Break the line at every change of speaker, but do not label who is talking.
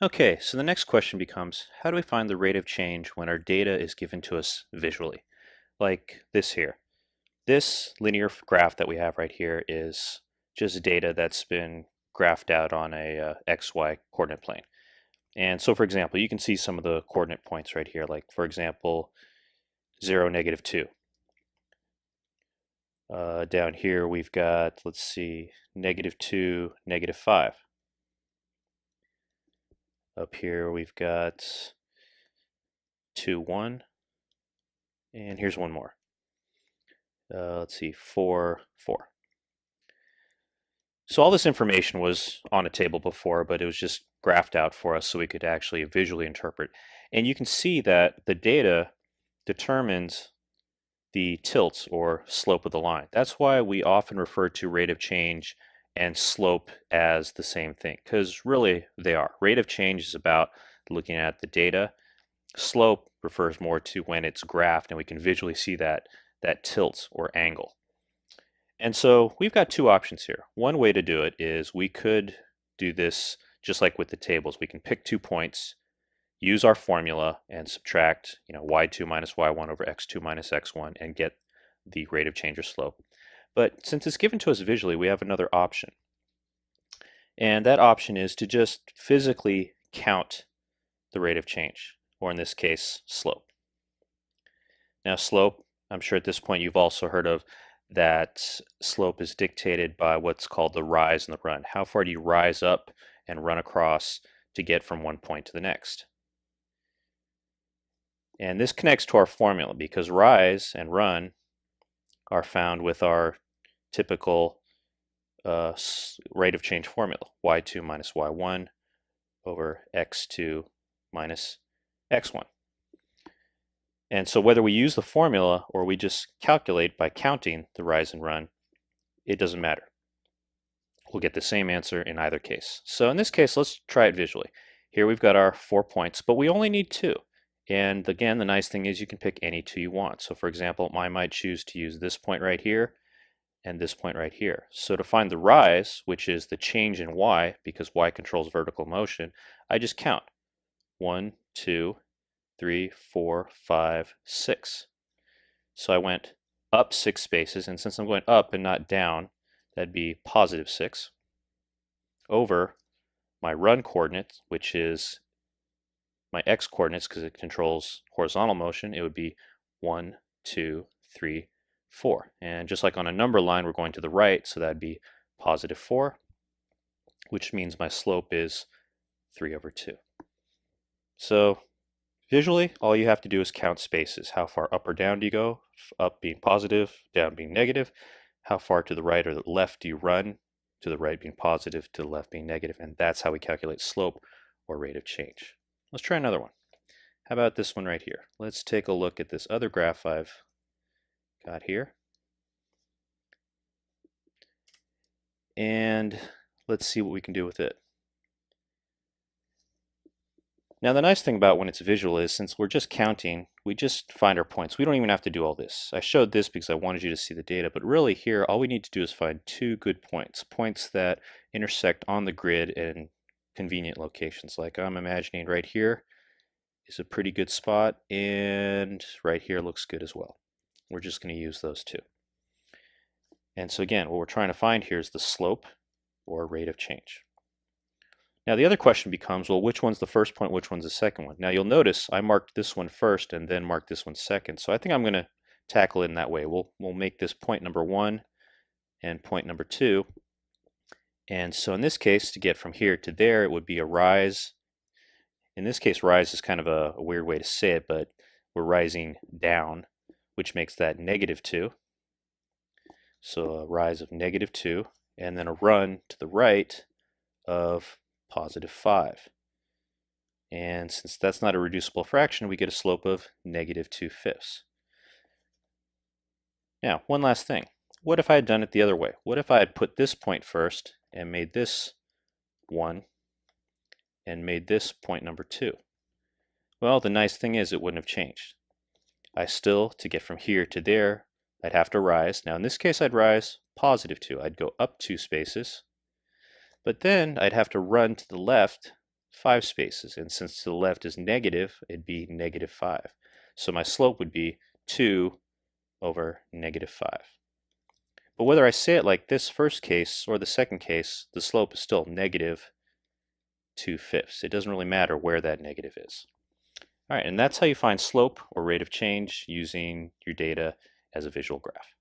Okay, so the next question becomes, how do we find the rate of change when our data is given to us visually? Like this here. This linear graph that we have right here is just data that's been graphed out on a XY coordinate plane. And so for example, you can see some of the coordinate points right here, like for example, 0, -2. Down here we've got, let's see, -2, -5. Up here we've got 2, 1, and here's one more. Let's see, 4, 4. So all this information was on a table before, but it was just graphed out for us so we could actually visually interpret. And you can see that the data determines the tilt or slope of the line. That's why we often refer to rate of change and slope as the same thing, because really they are. Rate of change is about looking at the data. Slope refers more to when it's graphed and we can visually see that tilt or angle. And so we've got two options here. One way to do it is we could do this just like with the tables. We can pick 2 points, use our formula, and subtract y2 minus y1 over x2 minus x1 and get the rate of change or slope. But since it's given to us visually, we have another option. And that option is to just physically count the rate of change, or in this case, slope. Now slope, I'm sure at this point you've also heard of that slope is dictated by what's called the rise and the run. How far do you rise up and run across to get from one point to the next? And this connects to our formula because rise and run are found with our typical rate of change formula, y2 minus y1 over x2 minus x1. And so whether we use the formula or we just calculate by counting the rise and run, it doesn't matter. We'll get the same answer in either case. So in this case, let's try it visually. Here we've got our 4 points, but we only need 2. And again, the nice thing is you can pick any 2 you want. So for example, I might choose to use this point right here and this point right here. So to find the rise, which is the change in y, because y controls vertical motion, I just count. 1, 2, 3, 4, 5, 6. So I went up 6 spaces, and since I'm going up and not down, that'd be positive 6, over my run coordinate, which is my x coordinates because it controls horizontal motion, it would be 1, 2, 3, 4. And just like on a number line, we're going to the right, so that'd be positive 4, which means my slope is 3 over 2. So visually, all you have to do is count spaces. How far up or down do you go? Up being positive, down being negative. How far to the right or the left do you run? To the right being positive, to the left being negative. And that's how we calculate slope or rate of change. Let's try another one. How about this one right here? Let's take a look at this other graph I've got here. And let's see what we can do with it. Now the nice thing about when it's visual is since we're just counting, we just find our points. We don't even have to do all this. I showed this because I wanted you to see the data, but really here all we need to do is find 2 good points, points that intersect on the grid in convenient locations. Like I'm imagining right here is a pretty good spot, and right here looks good as well. We're just going to use those 2. And so again, what we're trying to find here is the slope or rate of change. Now the other question becomes, well, which one's the first point, which one's the second one? Now you'll notice I marked this one first and then marked this one second. So I think I'm going to tackle it in that way. We'll make this point number 1 and point number 2. And so in this case, to get from here to there, it would be a rise. In this case, rise is kind of a weird way to say it, but we're rising down, which makes that -2. So a rise of -2, and then a run to the right of positive 5. And since that's not a reducible fraction, we get a slope of -2/5. Now, one last thing. What if I had done it the other way? What if I had put this point first and made this 1 and made this point number 2? Well, the nice thing is it wouldn't have changed. I still, to get from here to there, I'd have to rise. Now in this case, I'd rise +2. I'd go up 2 spaces. But then I'd have to run to the left 5 spaces. And since to the left is negative, it'd be negative 5. So my slope would be 2 over negative 5. But whether I say it like this first case or the second case, the slope is still negative 2/5. It doesn't really matter where that negative is. All right, and that's how you find slope or rate of change using your data as a visual graph.